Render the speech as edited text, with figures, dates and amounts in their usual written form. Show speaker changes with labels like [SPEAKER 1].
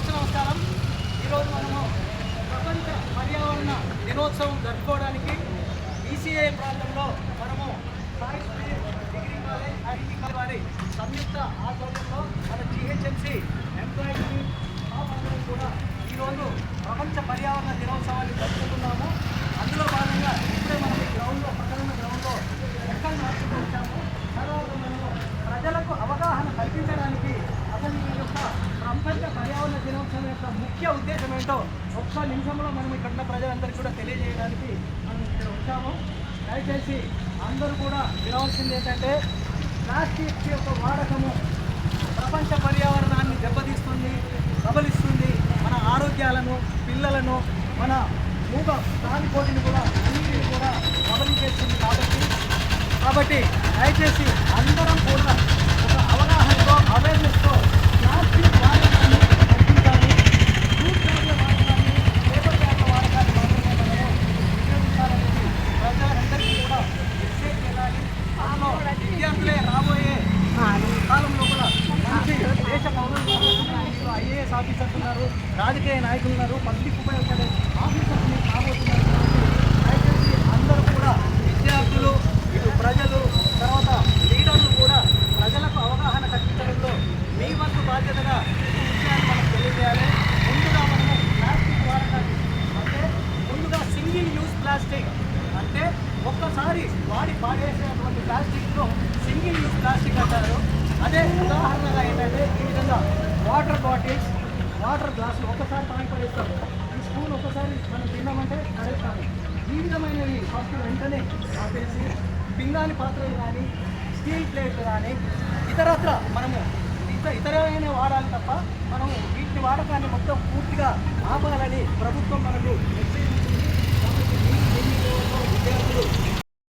[SPEAKER 1] నమస్కారం. ఈరోజు మనము ప్రపంచ పర్యావరణ దినోత్సవం జరుపుకోవడానికి ఈసీఐ ప్రాంతంలో మనము డిగ్రీ కాలేజ్ ఐటీ వారి సంయుక్త ఆధ్వర్యంలో మన జిహెచ్ఎంసీ ఎంప్లాయీస్ అందరూ కూడా ఈరోజు ప్రపంచ పర్యావరణ దినోత్సవాన్ని జరుపుకుంటున్నాము. అందులో భాగంగా ఇప్పుడే మనం ఈ గ్రౌండ్లో ప్రకటన గ్రౌండ్లో ఎక్కడ మార్చుకుంటూ వచ్చాము. తర్వాత మనము ప్రజలకు అవగాహన కల్పించడానికి అసలు ఈ యొక్క ప్రపంచ పర్యావరణ దినోత్సవం యొక్క ముఖ్య ఉద్దేశం ఏంటో ఒక్క నిమిషంలో మనం ఇక్కడ ఉన్న ప్రజలందరికీ కూడా తెలియజేయడానికి మనం ఇక్కడ వచ్చాము. దయచేసి అందరూ కూడా వినవలసింది ఏంటంటే ప్లాస్టిక్ యొక్క వాడకము ప్రపంచ పర్యావరణాన్ని దెబ్బతీస్తుంది, ప్రబలిస్తుంది. మన ఆరోగ్యాలను, పిల్లలను, మన మూగ ప్రాణికోటిని కూడా అన్నింటిని కూడా ప్రబలించేస్తుంది. కాబట్టి దయచేసి అందరం కూడా ఒక అవగాహనతో, అవేర్నెస్తో ప్లాస్టిక్ వాడకాన్ని తగ్గించాలి. జూట్ బ్యాగ్ల వాడకాన్ని, పేపర్ బ్యాగ్ల వాడకాన్ని మాత్రమే మనము ఉపయోగించాలనేది ప్రజలందరికీ కూడా మెసేజ్ చేయాలి. అందులో విద్యార్థులే రాబోయే కాలంలో కూడా మంచి దేశ పౌరులు, ఐఏఎస్ ఆఫీసర్స్ ఉన్నారు, రాజకీయ నాయకులు ఉన్నారు, పబ్లిక్ ఉపయోగపడే ఆఫీసర్స్ రాబోతున్నారు. దయచేసి అందరూ కూడా విద్యార్థులు, ఇటు ప్రజలు, తర్వాత లీడర్లు కూడా ప్రజలకు అవగాహన కల్పించడంలో మీ వంతు బాధ్యతగా ఈ విషయాన్ని మనం తెలియజేయాలి. ముందుగా మనము ప్లాస్టిక్ వాడకాన్ని అంటే ముందుగా సింగిల్ యూజ్ ప్లాస్టిక్ అంటే ఒక్కసారి వాడి పాడేసేటువంటి ప్లాస్టిక్లో సింగిల్ యూజ్ ప్లాస్టిక్ అంటారు. అదే ఉదాహరణగా ఏంటంటే ఈ విధంగా వాటర్ బాటిల్స్, వాటర్ గ్లాసులు ఒక్కసారి తాగి పడేస్తాము. ఈ స్పూన్ ఒక్కసారి మనం తిన్నామంటే పడేస్తాము. ఈ విధమైనవి ఫస్ట్ వెంటనే ఆపేసి పింగాణి పాత్రలు కానీ, స్టీల్ ప్లేట్లు కానీ ఇతరత్ర మనము ఇతరమైన వాడాలి తప్ప మనము వీటి వాడకాన్ని మొత్తం పూర్తిగా ఆపాలని ప్రభుత్వం మనకు మెసేజ్ ఇస్తుంది. కాబట్టి విద్యార్థులు